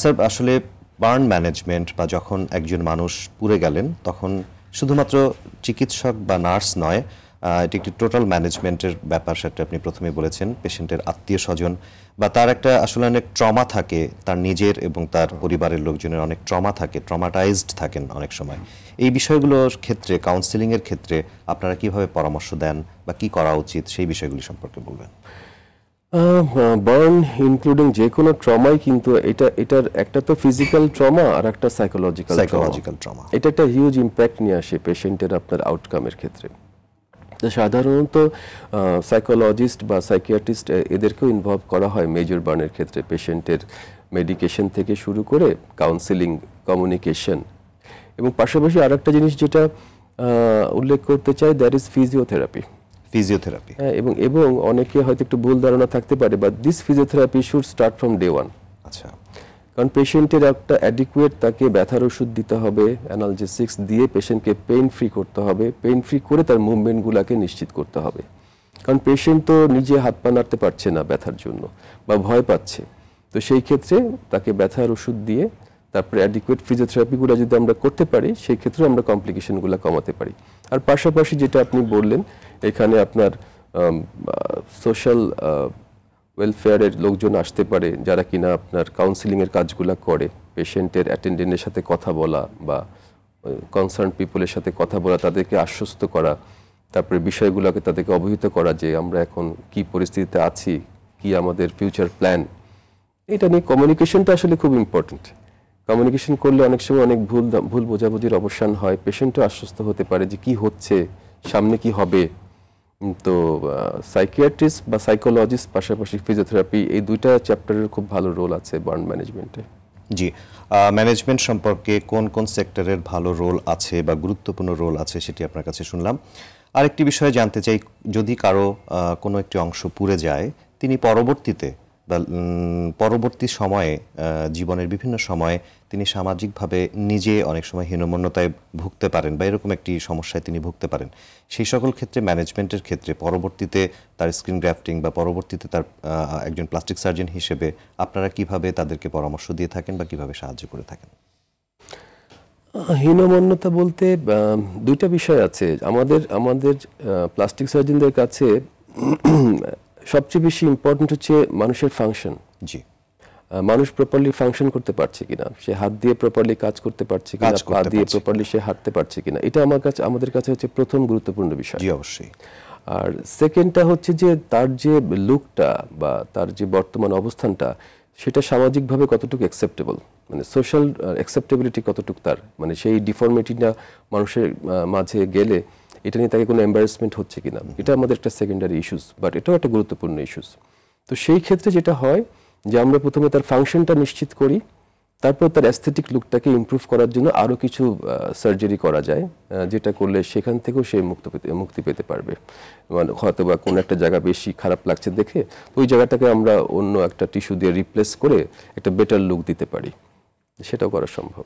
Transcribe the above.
Sir আসলে burn management বা যখন একজন মানুষ পুড়ে গেলেন তখন শুধুমাত্র চিকিৎসক বা নার্স নয়, এটি একটি টোটাল ম্যানেজমেন্টের ব্যাপার। সেটা আপনি প্রথমেই বলেছেন, পেশেন্টের আত্মীয় স্বজন বা তার একটা আসলে অনেক ট্রমা থাকে, তার নিজের এবং তার পরিবারের লোকজনের অনেক ট্রমা থাকে, ট্রমাটাইজড থাকেন অনেক সময়। এই বিষয়গুলোর ক্ষেত্রে কাউন্সিলিংয়ের ক্ষেত্রে আপনারা কিভাবে পরামর্শ দেন বা কি করা উচিত সেই বিষয়গুলি সম্পর্কে বলবেন। বার্ন ইনক্লুডিং যে কোনো ট্রমাই কিন্তু এটার একটা তো ফিজিক্যাল ট্রমা আর একটা সাইকোলজিক্যাল ট্রমা। এটা একটা হিউজ ইম্প্যাক্ট নিয়ে আসে পেশেন্টের আপনার আউটকামের ক্ষেত্রে। সাধারণত সাইকোলজিস্ট বা সাইকিয়াট্রিস্ট এদেরকেও ইনভলভ করা হয় মেজর বার্নের ক্ষেত্রে, পেশেন্টের মেডিকেশন থেকে শুরু করে কাউন্সিলিং, কমিউনিকেশন। এবং পাশাপাশি আর একটা জিনিস যেটা উল্লেখ করতে চাই, দ্যাট ইজ ফিজিওথেরাপি। এবং অনেকে হয়তো একটু ভুল ধারণা থাকতে পারে, but this physiotherapy should start from day one. আচ্ছা, কারণ পেশেন্টের একটা অ্যাডিকুয়েট তাকে ব্যথার ওষুধ দিতে হবে, অ্যানালজেসিক্স দিয়ে পেশেন্টকে পেইন ফ্রি করতে হবে, পেইন ফ্রি করে তার মুভমেন্টগুলোকে নিশ্চিত করতে হবে। কারণ পেশেন্ট তো নিজে হাত পা নাড়তে পারছে না ব্যথার জন্য বা ভয় পাচ্ছে, তো সেই ক্ষেত্রে তাকে ব্যথার ওষুধ দিয়ে তারপরে অ্যাডিকুয়েট ফিজিওথেরাপিগুলো যদি আমরা করতে পারি, সেই ক্ষেত্রে আমরা কমপ্লিকেশনগুলো কমাতে পারি। আর পাশাপাশি যেটা আপনি বললেন, এখানে আপনার সোশ্যাল ওয়েলফেয়ারের লোকজন আসতে পারে, যারা কিনা আপনার কাউন্সিলিংয়ের কাজগুলো করে, পেশেন্টের অ্যাটেন্ডেন্টের সাথে কথা বলা বা কনসার্ন পিপলের সাথে কথা বলা, তাদেরকে আশ্বস্ত করা, তারপরে বিষয়গুলোকে তাদেরকে অবহিত করা যে আমরা এখন কি পরিস্থিতিতে আছি, কি আমাদের ফিউচার প্ল্যান। এটা নিয়ে কমিউনিকেশনটা আসলে খুব ইম্পর্টেন্ট। কমিউনিকেশন করলে অনেক সময় অনেক ভুল বোঝাবুঝির অবসান হয়, পেশেন্টও আশ্বস্ত হতে পারে যে কি হচ্ছে, সামনে কি হবে। তো সাইকিয়াট্রিস্ট বা সাইকোলজিস্ট পাশাপাশি ফিজিওথেরাপি, এই দুইটা চ্যাপ্টারের খুব ভালো রোল আছে বার্ন ম্যানেজমেন্টে। জি, ম্যানেজমেন্ট সম্পর্কে কোন কোন সেক্টরের ভালো রোল আছে বা গুরুত্বপূর্ণ রোল আছে সেটি আপনার কাছে শুনলাম। আরেকটি বিষয় জানতে চাই, যদি কারো কোনো একটি অংশ পুড়ে যায়, তিনি পরবর্তী সময়ে জীবনের বিভিন্ন সময়ে তিনি সামাজিকভাবে নিজে অনেক সময় হীনমন্যতায় ভুগতে পারেন বা এরকম একটি সমস্যায় তিনি ভুগতে পারেন। সেই সকল ক্ষেত্রে ম্যানেজমেন্টের ক্ষেত্রে পরবর্তীতে তার স্ক্রিন গ্রাফটিং বা পরবর্তীতে তার একজন প্লাস্টিক সার্জন হিসেবে আপনারা কিভাবে তাদেরকে পরামর্শ দিয়ে থাকেন বা কিভাবে সাহায্য করে থাকেন? হীনমন্যতা বলতে দুইটা বিষয় আছে। আমাদের প্লাস্টিক সার্জনদের কাছে সবচেয়ে বেশি ইম্পর্টেন্ট হচ্ছে মানুষের ফাংশন। জি, মানুষ প্রপারলি ফাংশন করতে পারছে কিনা, সে হাত দিয়ে প্রপারলি কাজ করতে পারছে কিনা, পা দিয়ে প্রপারলি সে হাঁটতে পারছে কিনা, এটা আমাদের কাছে হচ্ছে প্রথম গুরুত্বপূর্ণ বিষয়। জি, অবশ্যই। আর সেকেন্ডটা হচ্ছে যে তার যে লুকটা বা তার যে বর্তমান অবস্থানটা, সেটা সামাজিকভাবে কতটুকু অ্যাকসেপ্টেবল, মানে সোশ্যাল অ্যাকসেপ্টেবিলিটি কতটুকু তার, মানে সেই ডিফর্মিটিটা মানুষের মাঝে গেলে এটা নিয়ে তাকে কোনো এম্বারেসমেন্ট হচ্ছে কিনা, এটা আমাদের একটা সেকেন্ডারি ইস্যুস, বাট এটাও একটা গুরুত্বপূর্ণ ইস্যুস। তো সেই ক্ষেত্রে যেটা হয় যে আমরা প্রথমে তার ফাংশনটা নিশ্চিত করি, তারপর তার অ্যাস্থেটিক লুকটাকে ইমপ্রুভ করার জন্য আরও কিছু সার্জারি করা যায়, যেটা করলে সেখান থেকেও সে মুক্তি পেতে পারবে। মানে হয়তো বা কোনো একটা জায়গা বেশি খারাপ লাগছে দেখে ওই জায়গাটাকে আমরা অন্য একটা টিস্যু দিয়ে রিপ্লেস করে একটা বেটার লুক দিতে পারি, সেটাও করা সম্ভব।